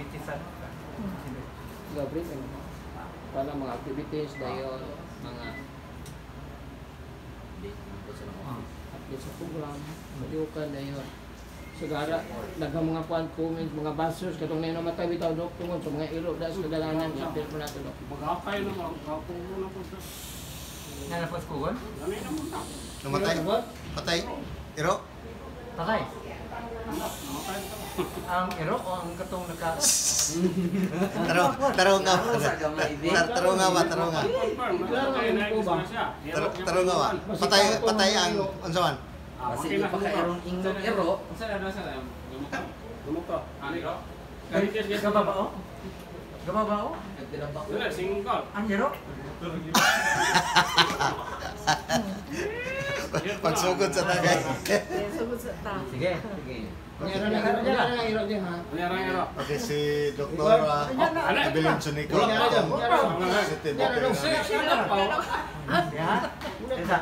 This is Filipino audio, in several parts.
Itisan. Gabriel, para mga activities dayon, mga update sa program, maliukan dayon. Sigara, daghang mga comments, mga buzzers, katong na namatay bitaw dok tungod sa mga iro da sa kadalanan, apil po nato dok. Mag-akay na mag-akong muna po sa... Nana po skugon? Dami na muna. Namatay? Patay? Iro? Patay. Namatay na. Ang iro o ang katong naka... Taro nga ba? Taro nga ba? Taro nga. Taro nga ba? Patay ang unsaman? Kasi di pa kairong ingong iro. Gumuto. Iro? Gababao? Gababao? Dili, singkol. Ang iro? Pagsugod sa tagay. Sugod sa ta. Sige, sige. Meron na iro din ha. Ano iro? Okay, si Dr. Evelyn Sunico. City Veterinary. Ya? Isa.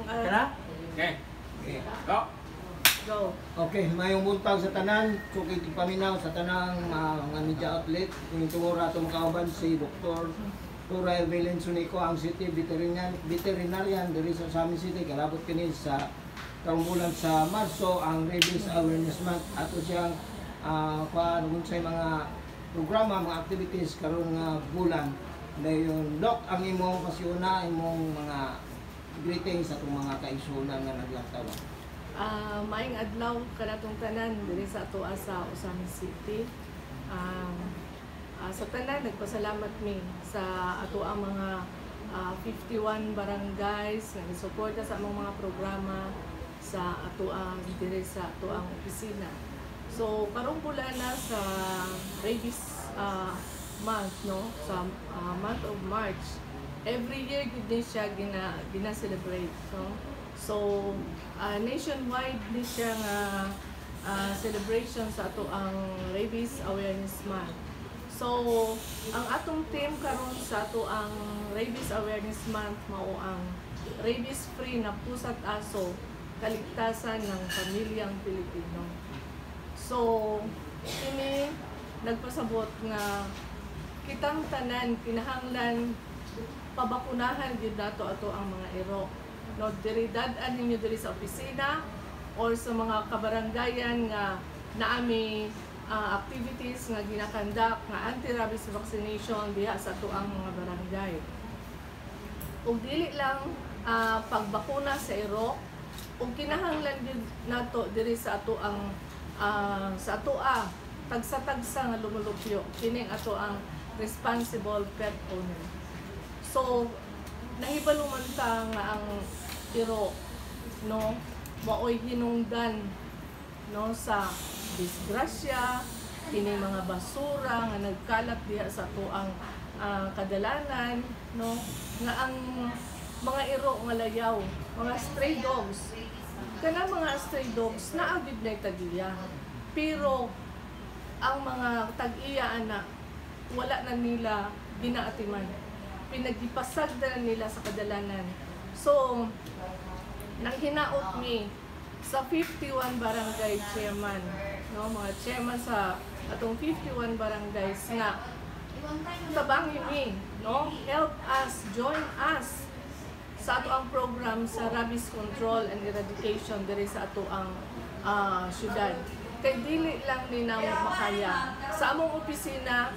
Kaya? Okay. Go. Go. Okay, mayong buntag sa tanan, kung paminaw sa tanang mga media outlet, kung tumura itong kauban si Dr. Tura Evelyn Sunico, ang City Veterinarian diri sa Samin City, kalabot kini sa taong bulan sa Marso, ang Rabies Awareness Month. Ato siyang kung sa mga programa, mga activities karon nga bulan. Dayon, Doc, ang imong pasiuna, imong mga greetings sa itong mga kaisunan nga naglatawa. Maing adlaw kanatong tanan diri sa ato sa Osamis City. Sa tanan nagpasalamat mi sa ato ang mga 51 barangays nga gisuporta sa among mga programa sa ato diri sa ato ang opisina. So karong pula na sa Rabies month, no, sa month of March, every year gid din siya gina-celebrate, no. So nationwide din siya nga celebration sa ato ang Rabies Awareness Month. So ang atong theme karon sa ato ang Rabies Awareness Month mao ang Rabies Free na Pusa't Aso, Kaligtasan ng Pamilyang Pilipino. So ini nagpasabot nga kitang tanan kinahanglan pabakunahan gid nato ato ang mga iro. No, diri dad-an ninyo diri sa opisina or sa mga kabarangayan nga naami activities nga ginakandak nga anti-rabies vaccination diha sa ato ang mga barangay. Ug dili lang pagbakuna sa iro, ug kinahanglan gyud nato diri sa ato ang tagsa-tagsa nga lumulupyo kining ato ang responsible pet owner. So nahibalo man ta nga ang iro, no, maoy hinungdan, no, sa disgrasya, kini mga basura nga nagkalat diha sa ato ang kadalanan, no, nga ang mga iro nga layaw, mga stray dogs. Kana mga stray dogs naa gid nay tag-iya, pero ang mga tag-iya ana wala na nila ginaatiman, pinagipasag na nila sa kadalanan. So nang hinaot mi sa 51 barangay chairman, no, mga chairman sa atong 51 barangays nga tabangi mi, no, help us, join us sa ato ang program sa rabies control and eradication diri sa ato ang syudad. Kay dili lang ni namo makaya sa among opisina,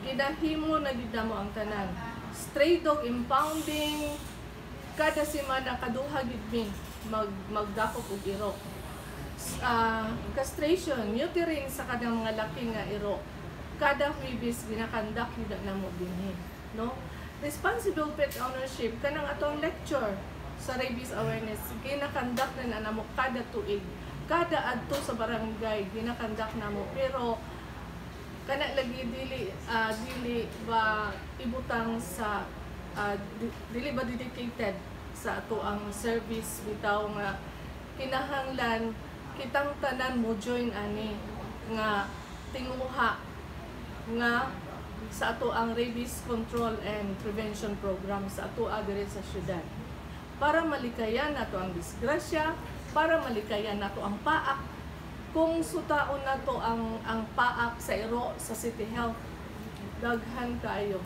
ginahimo na gid namo ang tanan. Stray dog impounding, kada semana kaduha gid mi magdakop og iro. Castration, neutering sa kanang mga laki nga iro, kada Huwebes ginakandak gid namo dinhi, no. Responsible pet ownership, kanang atong lecture sa rabies awareness ginakandak na namo kada tuig, kada adto sa barangay ginakandak namo, pero kana lagi dili ba ibutang sa dili ba dedicated sa ato ang service bitaw nga kinahanglan kitang tanan mo join ani nga tinguha nga sa ato ang rabies control and prevention program sa ato diri sa syudad, para malikayan nato ang disgrasya, para malikayan nato ang paak. Kung sutaon nato ang paak sa iro sa City Health. Daghan kayo,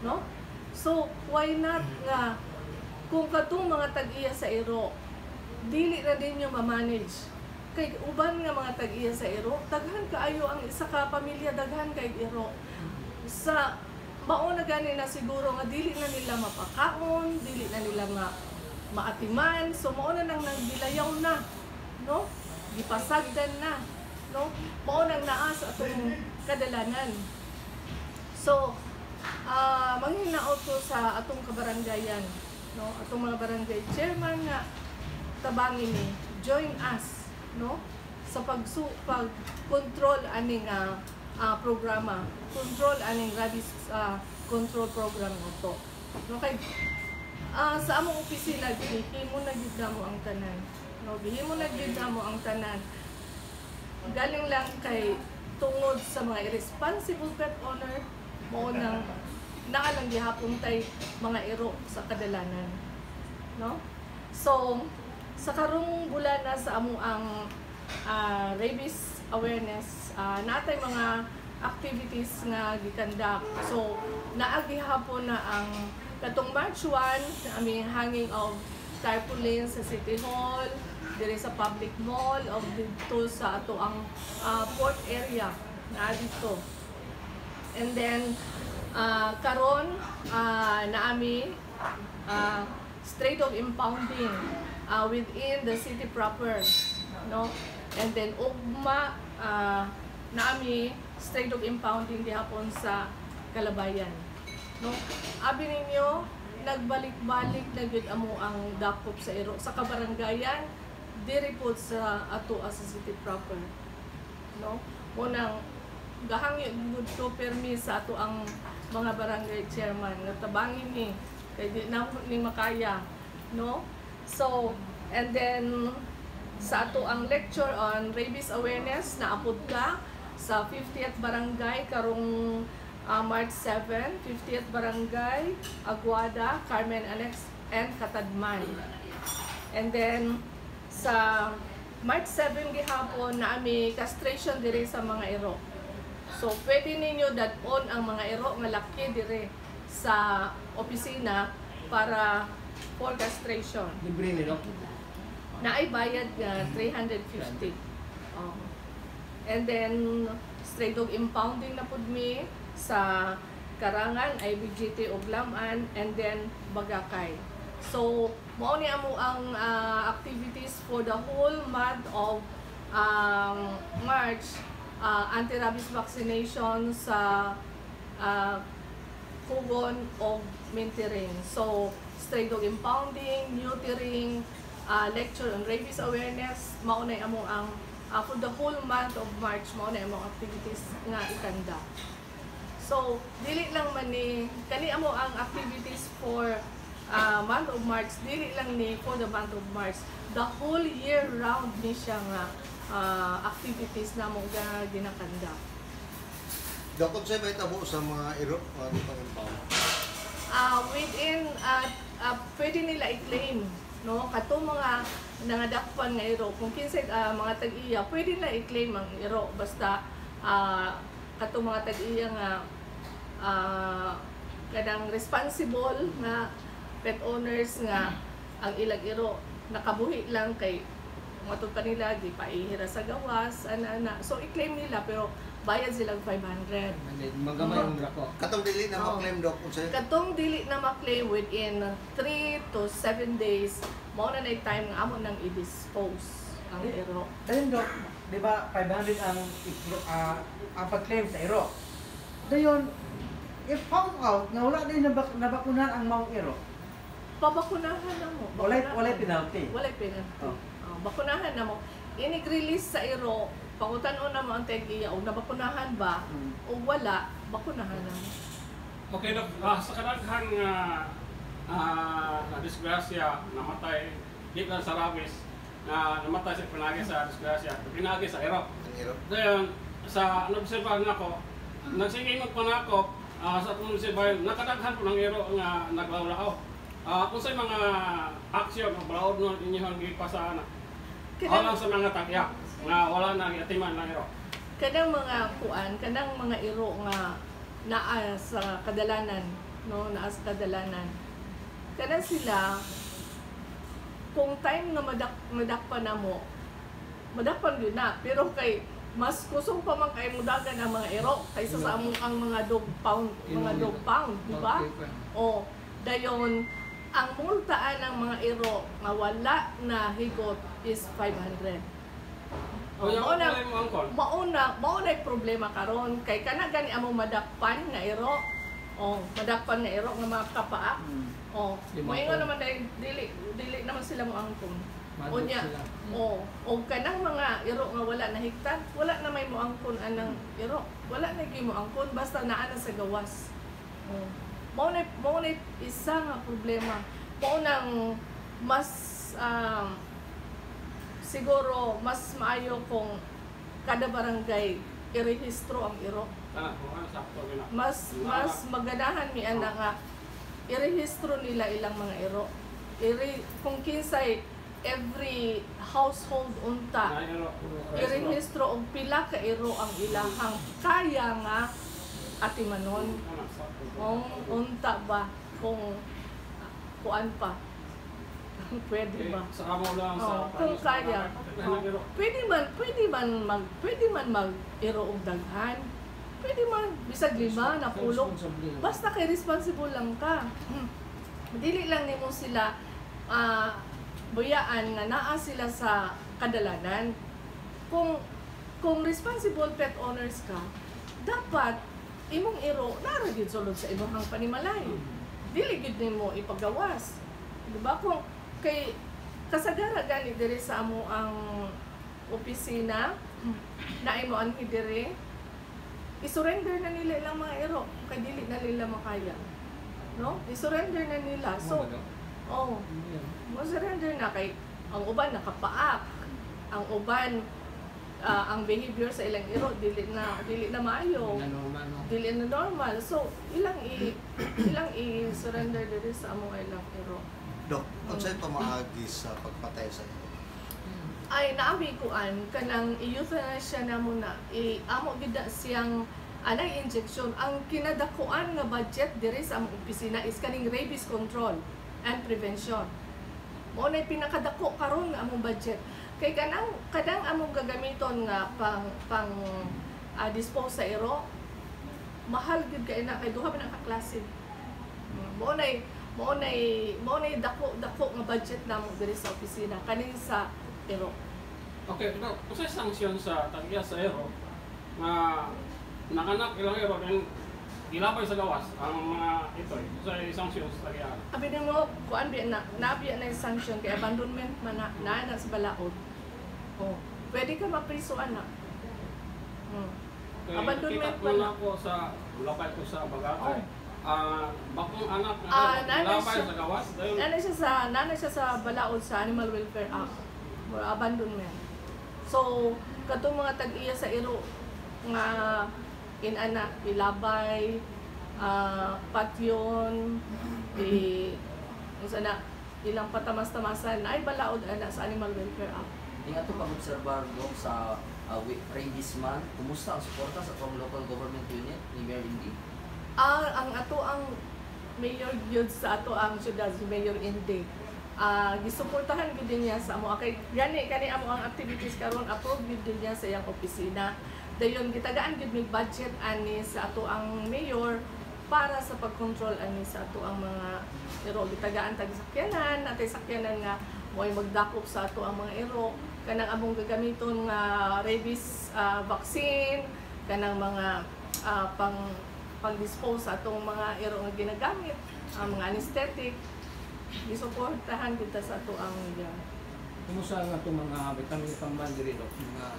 no? So why not nga kung katong mga tag-iya sa iro dili na din yung ma-manage kay uban nga mga tag-iya sa iro, daghan kaayo ang isa ka pamilya, daghan kay iro sa mao na gani na siguro nga dili na nila mapakaon, dili na nila maatiman, so mao na nang nagbilayaw na, no? Gipasagdan na, no? Mao nang naa sa atong kadalanan. So manghinaot ko sa atong kabaranggayan, no? Atong mga barangay chairman nga tabangin ni join us, no? Sa pag-control aning programa, control aning rabies control program nito. No kay sa among opisina gihimo na gyud namo ang tanan. No, gihimo na gyud namo ang tanan. Galing lang kay tungod sa mga irresponsible pet owner mo nang naalang gihapon tay mga iro sa kadalanan, no? So sa karong bulan na sa amo ang rabies awareness, natay mga activities nga gikandak. So naagi hapon na ang katong March 1 aming hanging of tarpaulin sa City Hall, dire sa public mall of dito sa ato ang port area na dito. And then karon naami stray dog impounding within the city proper, no? And then ugma naami stray dog impounding gihapon sa Kalabayan, no? Abi ninyo nagbalik-balik na gyud amo ang dakop sa iro sa kabarangayan diri pod sa ato sa city proper, no? Unang gahangyo gud to permis sa ato ang mga barangay chairman nga tabangin ni kay di na ning makaya, no? So and then sa ato ang lecture on rabies awareness na apod ka sa 50th barangay karong March 7, 50th barangay Aguada, Carmen Annex and Katadman. And then sa March 7 gihapon na ami castration diri sa mga iro. So pwede ninyo dadon ang mga iro nga laki diri sa opisina para for castration. Libre nila. Naay bayad nga 350. And then stray dog impounding na pud mi sa Karangan, IBGT ug Laman, and then Bagakay. So mao ni amo ang activities for the whole month of March. Anti-rabies vaccination sa Pugon o Mintiring. So stray dog impounding, neutering, lecture on rabies awareness, mao na amo ang for the whole month of March, mao na amo activities nga ikanda. So dili lang man ni kani amo ang activities for month of March, dili lang ni for the month of March, the whole year round ni siya nga activities na mo nga ginakanda. Dakot sa may tabo sa mga iro, di pang impound. Within pwede nila i-claim, no? Kato mga nangadakpan nga iro, kung kinsay mga tag-iya, pwede nila i-claim ang iro basta kato mga tag-iya nga kadang responsible nga pet owners nga ang ilag iro nakabuhi lang kay matod pa nila di pa ihira sa gawas ana. So i-claim nila pero bayad silang 500. Magamay ang rako. Katong dili na ma-claim dok unsay? Katong dili na ma-claim within 3 to 7 days mao na nay time nga amo nang i-dispose ang iro. Ayun dok, di ba 500 ang pag-claim sa iro. Dayon, if found out na wala din nabakunan ang maong iro, Pabakunahan na mo. walay penalty. Walay penalty. Oh. Bakunahan na mo. Inig-release sa iro, pangutan-on na mo ang tag-iya o nabakunahan ba o wala, bakunahan na mo. Okay, Dok. Sa kadaghan nga na disgrasya, namatay, di lang sa rabies, na namatay sa pinagi sa disgrasya, pinagi sa iro. Ang iro. Dayon, sa nobserbahan nako, nagsinging magpanakop sa atong munisipyo, nakadaghan po ng iro nga naglawlao. Kung sa mga aksyon o balaod nun inyong gipasaan na. Alang sa mga tagya, nga wala na atiman ng iro. kanang mga kuan, kanang mga iro nga naa sa kadalanan, no, naa sa kadalanan. Kanang sila kung time nga madakpan na mo, madakpan yun na, pero kay mas kusog pa man kay mudagan ang mga iro kaysa sa among ang mga dog pound, di ba? O dayon ang multaan ng mga iro nga wala na higot is 500. Mauna problema karon kay kana gani among madakpan nga iro. Madakpan na iro nga mga kapaa. Moingon naman dili naman sila mo angkon. Unya. O kanang mga iro nga wala na higtan, wala na may moangkon anang iro. Wala na gyud moangkon basta naa na sa gawas. Mao na isa nga problema. Mao nang mas siguro mas maayo kung kada barangay irehistro ang iro. Mas maganahan mi ana nga irehistro nila ilang mga iro. Kung kinsay every household unta irehistro og pila ka iro ang ilahang kaya nga atimanon. Unta ba kung kuan pa pwede ba? Sa amo lang sa kung kaya. Pwede man mag-iro og daghan. Pwede man bisag 5 na 10. Basta kay responsible lang ka. Dili lang nimo sila buyaan nga naa sila sa kadalanan. Kung responsible pet owners ka, dapat imong iro nara gyud sulod sa imong panimalay. Dili gyud nimo ipagawas. Diba? Kung kay kasagara gani diri sa amo ang opisina na imo anhi diri, isurrender na nila ilang mga iro kay dili na nila makaya. No? Isurrender na nila. So, mo-surrender na kay ang uban nakapaak. Ang uban ang behavior sa ilang iro dili na maayo. Dili na normal. So, ilang i-surrender diri sa amo ilang iro. Dok, ano sa'yo pamaagi sa pagpatay sa ito? Ay naami kuan kanang euthanasia na muna amo gid siyang anay injection. Ang kinadakuan nga budget diri sa among opisina is kaning rabies control and prevention. Mao nay pinakadako karon nga among budget kay kadang among gagamiton nga pang dispose sa iro mahal gid kay na kay duha man ang kaklase. Mao nay dako nga budget namo diri sa opisina kaning sa iro. Okay, pero kung sa sanksyon sa tagya sa iro, nga nakanak ilang iro, then ilabay sa gawas ang mga ito, sa sanksyon sa tagya. Abi mo, kuan bi na yung sanction kay abandonment man na sa balaod. Pwede ka mapriso anak. Abandonment man ako sa lapay ko sa Bagakay. Bakong anak ilabay sa gawas. Nanay siya sa balaod sa Animal Welfare Act. Abandonment. So, katong mga tag-iya sa iro nga inanak ilabay, patyon, na ilang patamas-tamasan na ay balaod ana sa Animal Welfare Act. Nga ito pag-observar sa rabies month, kumusta ang suporta sa local government unit ni Mayor Indy? Ang mayor yun sa ato ang syudad, si Mayor Indy. Gisuportahan gid din niya sa amo kay gani amo ang activities karon approve gid din niya sa iyang opisina. Dayon gitagaan gid mig budget ani sa ato ang mayor para sa pag-control ani sa ato ang mga iro gitagaan tag sakyanan natay sakyanan nga mo'y magdakop sa ato ang mga iro kanang among gagamiton nga rabies vaccine kanang mga pang-dispose sa atong mga iro nga ginagamit mga anesthetic gisuportahan kita sa ato ang media. Kumusta nga itong mga vitamin pamban diri Dok? Mga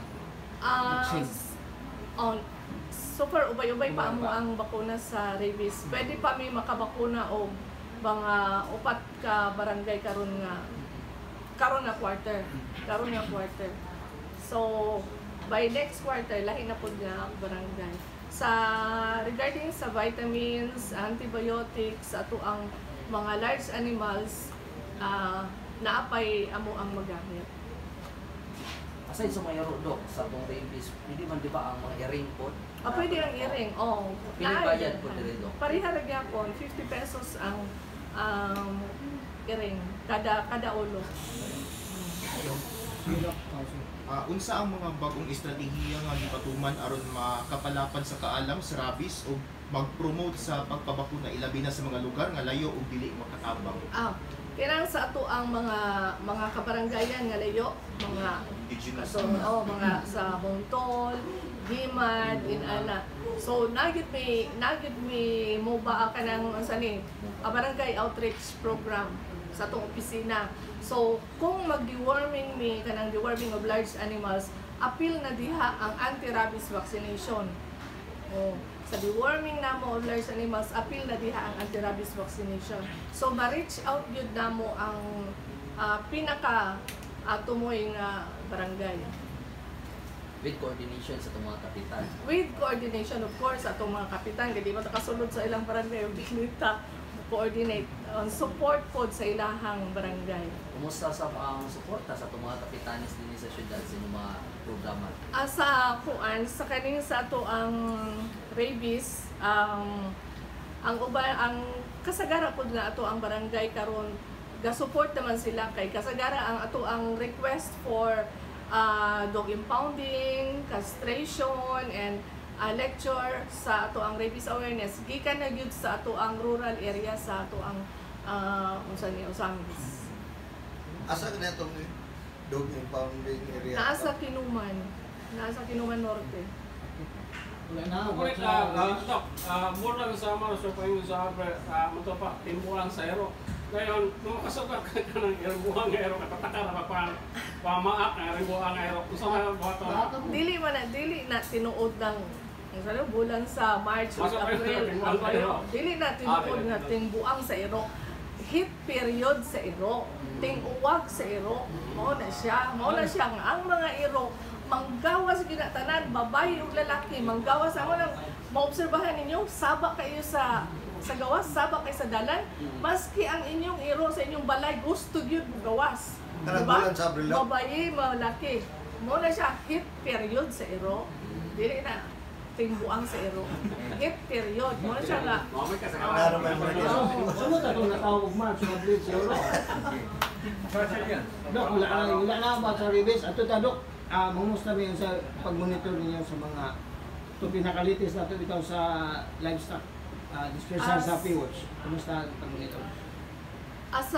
super ubay-ubay pa amo ang bakuna sa rabies. Pwede pa may makabakuna o mga 4 ka barangay karon na quarter. So by next quarter lahi na pud nga barangay. Regarding sa vitamins, antibiotics, ato ang mga large animals naapay amo ang magamit. aside sa mga iro, Dok, sa itong rabies, hindi man di ba ang mga iring po? Pwede ang iring. Oh. Pinibayad po dito, Dok. Pariha ra gyapon 50 pesos ang iring kada ulo. Unsa ang mga bagong estratehiya nga gipatuman aron makapalapan sa kaalam sa rabies o mag-promote sa pagpabakuna ilabi na sa mga lugar nga layo ug dili makatabang? Kailangan sa ato ang mga kabaranggayan nga layo, mga Indigenous. mga sa Montol, Gimad, Inana. So nagit may MOBA ka ng barangay outreach program sa atong opisina. So kung mag-deworming kanang deworming of large animals, appeal na diha ang anti-rabies vaccination. Sa deworming namo of large animals, appeal na diha ang anti-rabies vaccination. So ma-reach out yun namo ang pinaka tumoy nga barangay. With coordination sa itong mga kapitan. With coordination, of course, sa itong mga kapitan, hindi mo nakasunod sa ilang barangay, yung binita, coordinate, support po sa ilahang barangay. Kumusta sa ang suporta sa itong mga kapitanes din sa syudad sa inyong mga programa? Sa kaning sa ato ang rabies, ang kasagara po na ato ang barangay karon ga-support naman sila kay kasagara ang ato ang request for dog impounding, castration, and lecture sa ato ang rabies awareness. Gikan na gyud sa ato ang rural area sa ato ang Usamis. Asa ka na itong dog impounding area? Nasa Kinuman Norte. Wala na, Kulit Dok, more lang sa mga so pa yung sa mga pa timbulan sa ero. Ngayon, kung makasukat ka ng buhang ero, katatakar ka pamaak na buhang ero. Kung saan mga bato? Dili na tinuod ng bulan sa March o April. Dili na tinuod nga buang sa ero. Heat period sa ero. Uwag sa ero. Mao na siya nga ang mga ero manggawas ginatanan, babae o lalaki, manggawas ako nang maobserbahan ninyo, sabak kayo sa gawas, sabak kayo sa dalan, maski ang inyong iro sa inyong balay, gusto yun gawas. Bulan sa Abril lang? Babae, malaki. Muna siya, heat period sa iro. Dili na, tingbuang sa iro. Heat period. Muna siya nga. Sunod atong natawag man sa Madrid sa Euro. Dok, wala na ba sa rabies? Ato ta, Dok. Mumusta mo yun sa pag-monitor ninyo sa mga pinakalitis na ito bitaw sa livestock dispersal sa PWatch? Kumusta ang pag-monitor?